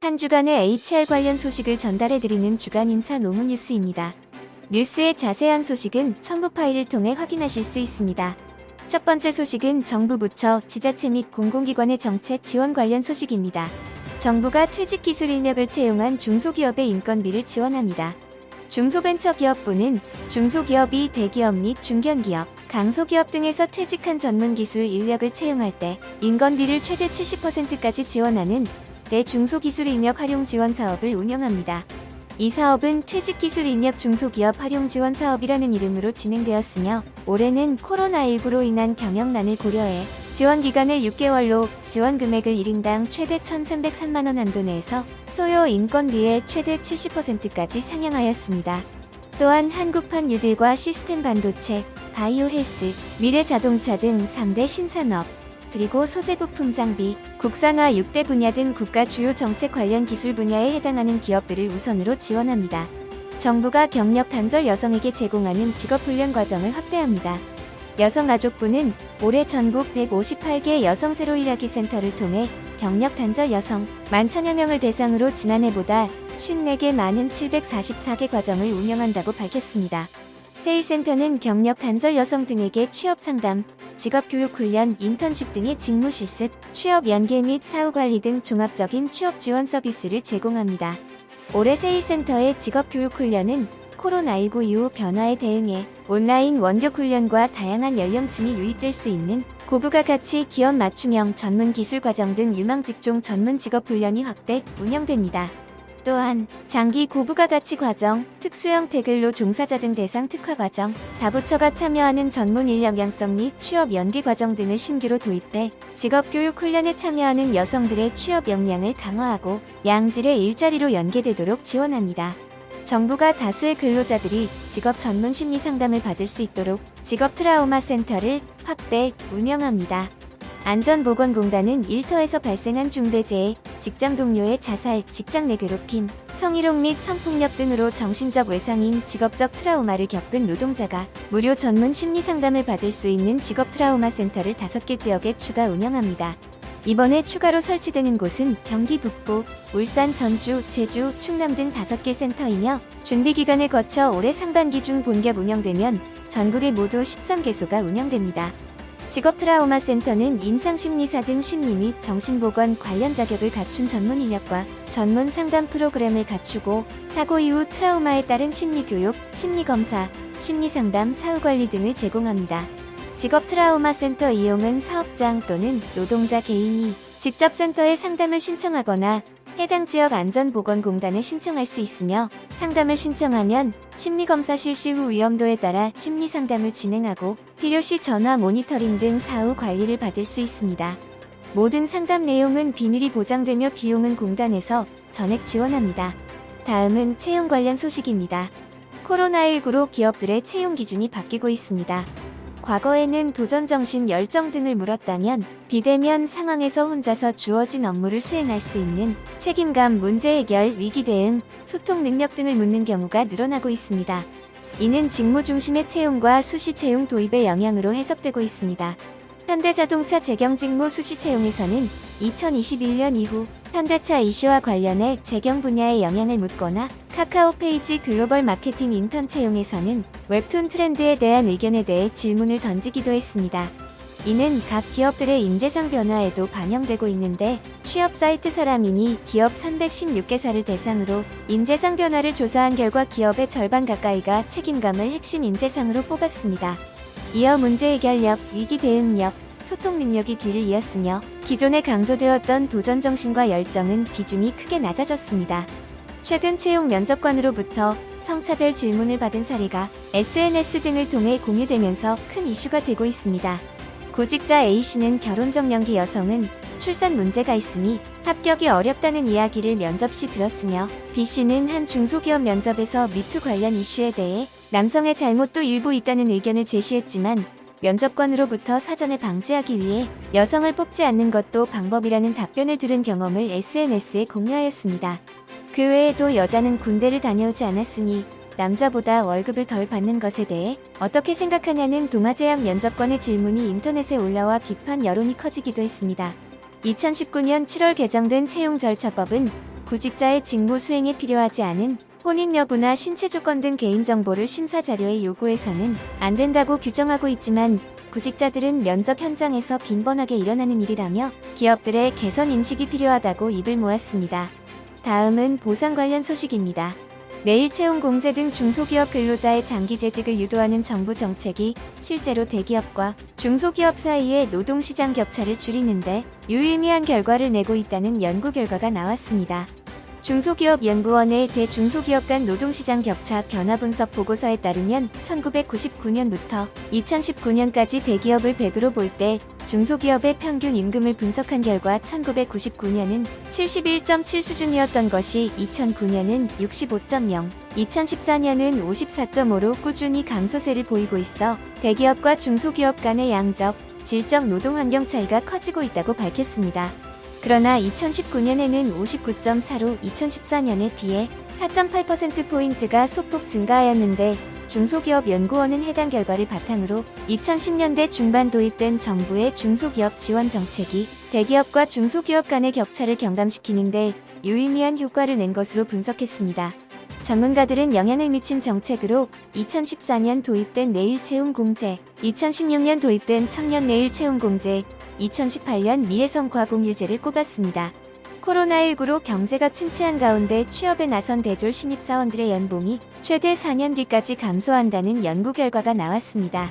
한 주간의 HR 관련 소식을 전달해드리는 주간 인사 노무 뉴스입니다. 뉴스의 자세한 소식은 첨부 파일을 통해 확인하실 수 있습니다. 첫 번째 소식은 정부 부처, 지자체 및 공공기관의 정책 지원 관련 소식입니다. 정부가 퇴직기술 인력을 채용한 중소기업의 인건비를 지원합니다. 중소벤처기업부는 중소기업이 대기업 및 중견기업, 강소기업 등에서 퇴직한 전문기술 인력을 채용할 때 인건비를 최대 70%까지 지원하는 대중소기술 인력 활용 지원 사업을 운영합니다. 이 사업은 퇴직기술 인력 중소기업 활용 지원 사업이라는 이름으로 진행되었으며 올해는 코로나19로 인한 경영난을 고려해 지원 기간을 6개월로 지원 금액을 1인당 최대 1,303만원 한도 내에서 소요 인건비의 최대 70%까지 상향하였습니다. 또한 한국판 뉴딜과 시스템 반도체, 바이오 헬스, 미래 자동차 등 3대 신산업, 그리고 소재 부품 장비, 국산화 6대 분야 등 국가 주요 정책 관련 기술 분야에 해당하는 기업들을 우선으로 지원합니다. 정부가 경력 단절 여성에게 제공하는 직업훈련 과정을 확대합니다. 여성가족부는 올해 전국 158개 여성 새로 일하기 센터를 통해 경력 단절 여성 11,000여 명을 대상으로 지난해보다 54개 많은 744개 과정을 운영한다고 밝혔습니다. 세일센터는 경력 단절 여성 등에게 취업 상담, 직업교육 훈련, 인턴십 등의 직무 실습, 취업 연계 및 사후관리 등 종합적인 취업 지원 서비스를 제공합니다. 올해 세일센터의 직업교육 훈련은 코로나19 이후 변화에 대응해 온라인 원격 훈련과 다양한 연령층이 유입될 수 있는 고부가 가치 기업 맞춤형 전문 기술 과정 등 유망 직종 전문 직업 훈련이 확대 운영됩니다. 또한 장기 고부가 가치 과정, 특수형 태근로 종사자 등 대상 특화 과정, 다부처가 참여하는 전문 인력 양성 및 취업 연계 과정 등을 신규로 도입해 직업교육 훈련에 참여하는 여성들의 취업 역량을 강화하고 양질의 일자리로 연계되도록 지원합니다. 정부가 다수의 근로자들이 직업 전문 심리 상담을 받을 수 있도록 직업 트라우마 센터를 확대 운영합니다. 안전보건공단은 일터에서 발생한 중대재해, 직장 동료의 자살, 직장 내 괴롭힘, 성희롱 및 성폭력 등으로 정신적 외상인 직업적 트라우마를 겪은 노동자가 무료 전문 심리상담을 받을 수 있는 직업 트라우마 센터를 5개 지역에 추가 운영합니다. 이번에 추가로 설치되는 곳은 경기 북부, 울산, 전주, 제주, 충남 등 5개 센터이며 준비기간을 거쳐 올해 상반기 중 본격 운영되면 전국에 모두 13개소가 운영됩니다. 직업 트라우마 센터는 임상심리사 등 심리 및 정신보건 관련 자격을 갖춘 전문 인력과 전문 상담 프로그램을 갖추고 사고 이후 트라우마에 따른 심리교육, 심리검사, 심리상담, 사후관리 등을 제공합니다. 직업 트라우마 센터 이용은 사업장 또는 노동자 개인이 직접 센터에 상담을 신청하거나 해당 지역 안전보건공단에 신청할 수 있으며 상담을 신청하면 심리검사 실시 후 위험도에 따라 심리상담을 진행하고 필요시 전화 모니터링 등 사후 관리를 받을 수 있습니다. 모든 상담 내용은 비밀이 보장되며 비용은 공단에서 전액 지원합니다. 다음은 채용 관련 소식입니다. 코로나19로 기업들의 채용 기준이 바뀌고 있습니다. 과거에는 도전정신, 열정 등을 물었다면 비대면 상황에서 혼자서 주어진 업무를 수행할 수 있는 책임감, 문제 해결, 위기 대응, 소통 능력 등을 묻는 경우가 늘어나고 있습니다. 이는 직무 중심의 채용과 수시 채용 도입의 영향으로 해석되고 있습니다. 현대자동차 재경 직무 수시 채용에서는 2021년 이후 현대차 이슈와 관련해 재경 분야의 영향을 묻거나 카카오 페이지 글로벌 마케팅 인턴 채용에서는 웹툰 트렌드에 대한 의견에 대해 질문을 던지기도 했습니다. 이는 각 기업들의 인재상 변화에도 반영되고 있는데 취업 사이트 사람이니 기업 316개사를 대상으로 인재상 변화를 조사한 결과 기업의 절반 가까이가 책임감을 핵심 인재상으로 뽑았습니다. 이어 문제 해결력, 위기 대응력, 소통 능력이 뒤를 이었으며 기존에 강조되었던 도전정신과 열정은 비중이 크게 낮아졌습니다. 최근 채용 면접관으로부터 성차별 질문을 받은 사례가 SNS 등을 통해 공유되면서 큰 이슈가 되고 있습니다. 구직자 A씨는 결혼정년기 여성은 출산 문제가 있으니 합격이 어렵다는 이야기를 면접 시 들었으며 B씨는 한 중소기업 면접에서 미투 관련 이슈에 대해 남성의 잘못도 일부 있다는 의견을 제시했지만 면접관으로부터 사전에 방지하기 위해 여성을 뽑지 않는 것도 방법이라는 답변을 들은 경험을 SNS에 공유하였습니다. 그 외에도 여자는 군대를 다녀오지 않았으니 남자보다 월급을 덜 받는 것에 대해 어떻게 생각하냐는 동아제약 면접관의 질문이 인터넷에 올라와 비판 여론이 커지기도 했습니다. 2019년 7월 개정된 채용 절차법은 구직자의 직무 수행에 필요하지 않은 혼인 여부나 신체 조건 등 개인정보를 심사 자료에 요구해서는 안 된다고 규정하고 있지만 구직자들은 면접 현장에서 빈번하게 일어나는 일이라며 기업들의 개선 인식이 필요하다고 입을 모았습니다. 다음은 보상 관련 소식입니다. 내일 채용 공제 등 중소기업 근로자의 장기 재직을 유도하는 정부 정책이 실제로 대기업과 중소기업 사이의 노동시장 격차를 줄이는데 유의미한 결과를 내고 있다는 연구 결과가 나왔습니다. 중소기업연구원의 대중소기업 간 노동시장 격차 변화 분석 보고서에 따르면 1999년부터 2019년까지 대기업을 100으로 볼 때 중소기업의 평균 임금을 분석한 결과 1999년은 71.7 수준이었던 것이 2009년은 65.0, 2014년은 54.5로 꾸준히 감소세를 보이고 있어 대기업과 중소기업 간의 양적, 질적 노동 환경 차이가 커지고 있다고 밝혔습니다. 그러나 2019년에는 59.4로 2014년에 비해 4.8%포인트가 소폭 증가하였는데 중소기업연구원은 해당 결과를 바탕으로 2010년대 중반 도입된 정부의 중소기업 지원 정책이 대기업과 중소기업 간의 격차를 경감시키는데 유의미한 효과를 낸 것으로 분석했습니다. 전문가들은 영향을 미친 정책으로 2014년 도입된 내일 채용 공제, 2016년 도입된 청년 내일 채용 공제, 2018년 미래성과공유제를 꼽았습니다. 코로나19로 경제가 침체한 가운데 취업에 나선 대졸 신입사원들의 연봉이 최대 4년 뒤까지 감소한다는 연구 결과가 나왔습니다.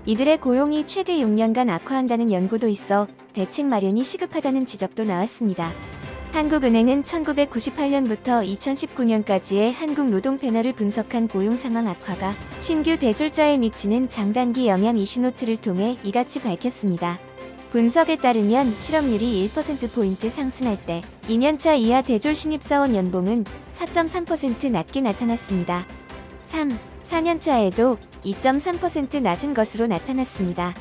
이들의 고용이 최대 6년간 악화한다는 연구도 있어 대책 마련이 시급하다는 지적도 나왔습니다. 한국은행은 1998년부터 2019년까지의 한국 노동 패널을 분석한 고용 상황 악화가 신규 대졸자에 미치는 장단기 영향 이슈노트를 통해 이같이 밝혔습니다. 분석에 따르면 실업률이 1%포인트 상승할 때 2년차 이하 대졸 신입사원 연봉은 4.3% 낮게 나타났습니다. 3, 4년차에도 2.3% 낮은 것으로 나타났습니다.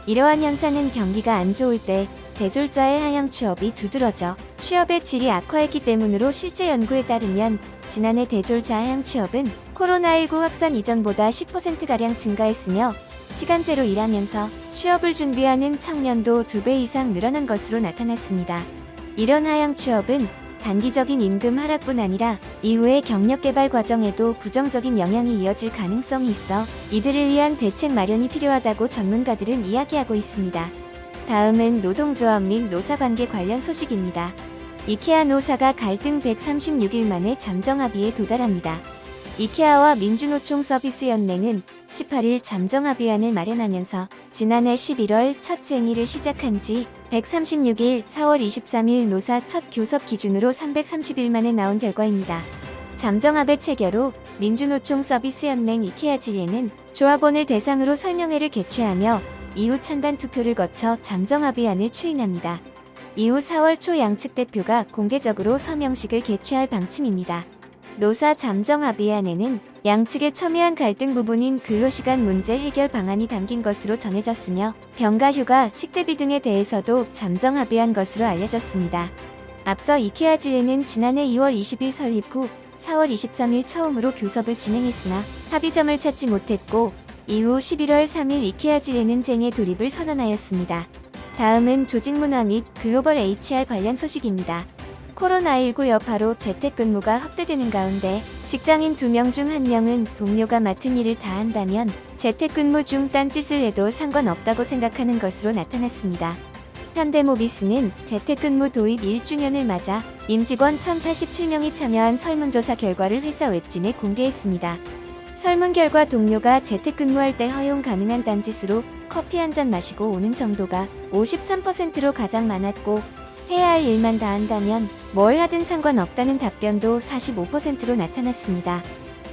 이러한 현상은 경기가 안 좋을 때 대졸자의 하향 취업이 두드러져 취업의 질이 악화했기 때문으로 실제 연구에 따르면 지난해 대졸자 하향 취업은 코로나19 확산 이전보다 10%가량 증가했으며 시간제로 일하면서 취업을 준비하는 청년도 2배 이상 늘어난 것으로 나타났습니다. 이런 하향 취업은 단기적인 임금 하락뿐 아니라 이후의 경력 개발 과정에도 부정적인 영향이 이어질 가능성이 있어 이들을 위한 대책 마련이 필요하다고 전문가들은 이야기하고 있습니다. 다음은 노동조합 및 노사관계 관련 소식입니다. 이케아 노사가 갈등 136일 만에 잠정합의에 도달합니다. 이케아와 민주노총 서비스연맹은 18일 잠정합의안을 마련하면서 지난해 11월 첫 쟁의를 시작한 지 136일 4월 23일 노사 첫 교섭 기준으로 330일 만에 나온 결과입니다. 잠정합의 체결 후 민주노총 서비스연맹 이케아 지회는 조합원을 대상으로 설명회를 개최하며 이후 찬반 투표를 거쳐 잠정합의안을 추인합니다. 이후 4월 초 양측 대표가 공개적으로 서명식을 개최할 방침입니다. 노사 잠정합의안에는 양측의 첨예한 갈등 부분인 근로시간 문제 해결 방안이 담긴 것으로 전해졌으며 병가휴가, 식대비 등에 대해서도 잠정합의한 것으로 알려졌습니다. 앞서 이케아 지회는 지난해 2월 20일 설립 후 4월 23일 처음으로 교섭을 진행했으나 합의점을 찾지 못했고 이후 11월 3일 이케아 지회는 쟁의 돌입을 선언하였습니다. 다음은 조직문화 및 글로벌 HR 관련 소식입니다. 코로나19 여파로 재택근무가 확대되는 가운데 직장인 2명 중 1명은 동료가 맡은 일을 다 한다면 재택근무 중 딴짓을 해도 상관없다고 생각하는 것으로 나타났습니다. 현대모비스는 재택근무 도입 1주년을 맞아 임직원 1087명이 참여한 설문조사 결과를 회사 웹진에 공개했습니다. 설문 결과 동료가 재택근무할 때 허용 가능한 딴짓으로 커피 한 잔 마시고 오는 정도가 53%로 가장 많았고 해야 할 일만 다 한다면 뭘 하든 상관없다는 답변도 45%로 나타났습니다.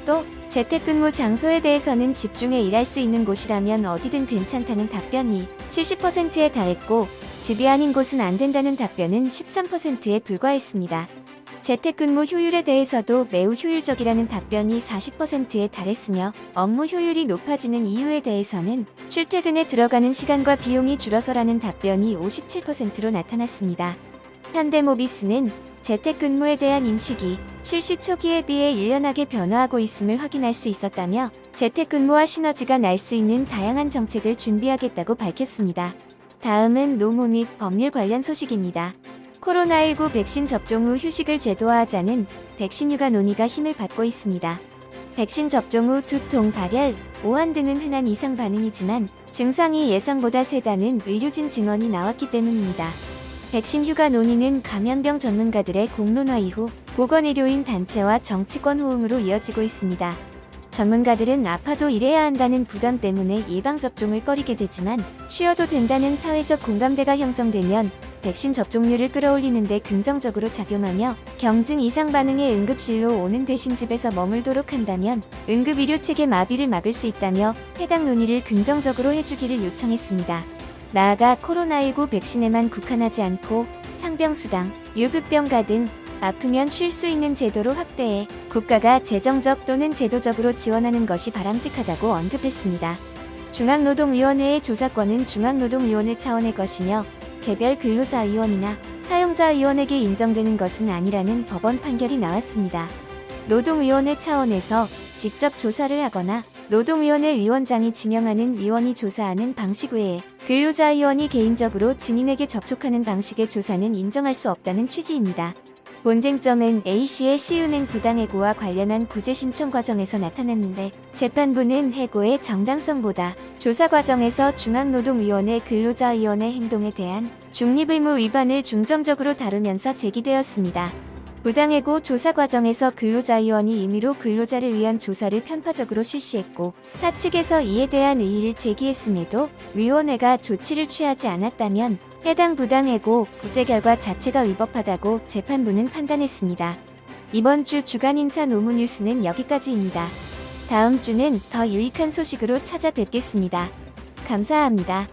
또 재택근무 장소에 대해서는 집중해 일할 수 있는 곳이라면 어디든 괜찮다는 답변이 70%에 달했고 집이 아닌 곳은 안 된다는 답변은 13%에 불과했습니다. 재택근무 효율에 대해서도 매우 효율적이라는 답변이 40%에 달했으며 업무 효율이 높아지는 이유에 대해서는 출퇴근에 들어가는 시간과 비용이 줄어서라는 답변이 57%로 나타났습니다. 현대모비스는 재택근무에 대한 인식이 실시 초기에 비해 유연하게 변화하고 있음을 확인할 수 있었다며 재택근무와 시너지가 날 수 있는 다양한 정책을 준비하겠다고 밝혔습니다. 다음은 노무 및 법률 관련 소식입니다. 코로나19 백신 접종 후 휴식을 제도화하자는 백신 휴가 논의가 힘을 받고 있습니다. 백신 접종 후 두통, 발열, 오한 등은 흔한 이상 반응이지만 증상이 예상보다 세다는 의료진 증언이 나왔기 때문입니다. 백신 휴가 논의는 감염병 전문가들의 공론화 이후 보건의료인 단체와 정치권 호응으로 이어지고 있습니다. 전문가들은 아파도 일해야 한다는 부담 때문에 예방접종을 꺼리게 되지만 쉬어도 된다는 사회적 공감대가 형성되면 백신 접종률을 끌어올리는 데 긍정적으로 작용하며 경증 이상 반응에 응급실로 오는 대신 집에서 머물도록 한다면 응급의료체계 마비를 막을 수 있다며 해당 논의를 긍정적으로 해주기를 요청했습니다. 나아가 코로나19 백신에만 국한하지 않고 상병수당, 유급병가 등 아프면 쉴 수 있는 제도로 확대해 국가가 재정적 또는 제도적으로 지원하는 것이 바람직하다고 언급했습니다. 중앙노동위원회의 조사권은 중앙노동위원회 차원의 것이며 개별 근로자의원이나 사용자의원에게 인정되는 것은 아니라는 법원 판결이 나왔습니다. 노동위원회 차원에서 직접 조사를 하거나 노동위원회 위원장이 지명하는 위원이 조사하는 방식 외에 근로자의원이 개인적으로 증인에게 접촉하는 방식의 조사는 인정할 수 없다는 취지입니다. 본쟁점은 A씨의 시은행 부당해고와 관련한 구제 신청 과정에서 나타났는데 재판부는 해고의 정당성보다 조사 과정에서 중앙노동위원회 근로자위원회 행동에 대한 중립의무 위반을 중점적으로 다루면서 제기되었습니다. 부당해고 조사 과정에서 근로자위원이 임의로 근로자를 위한 조사를 편파적으로 실시했고 사측에서 이에 대한 이의를 제기했음에도 위원회가 조치를 취하지 않았다면 해당 부당해고 구제 결과 자체가 위법하다고 재판부는 판단했습니다. 이번 주 주간 인사 노무 뉴스는 여기까지입니다. 다음 주는 더 유익한 소식으로 찾아뵙겠습니다. 감사합니다.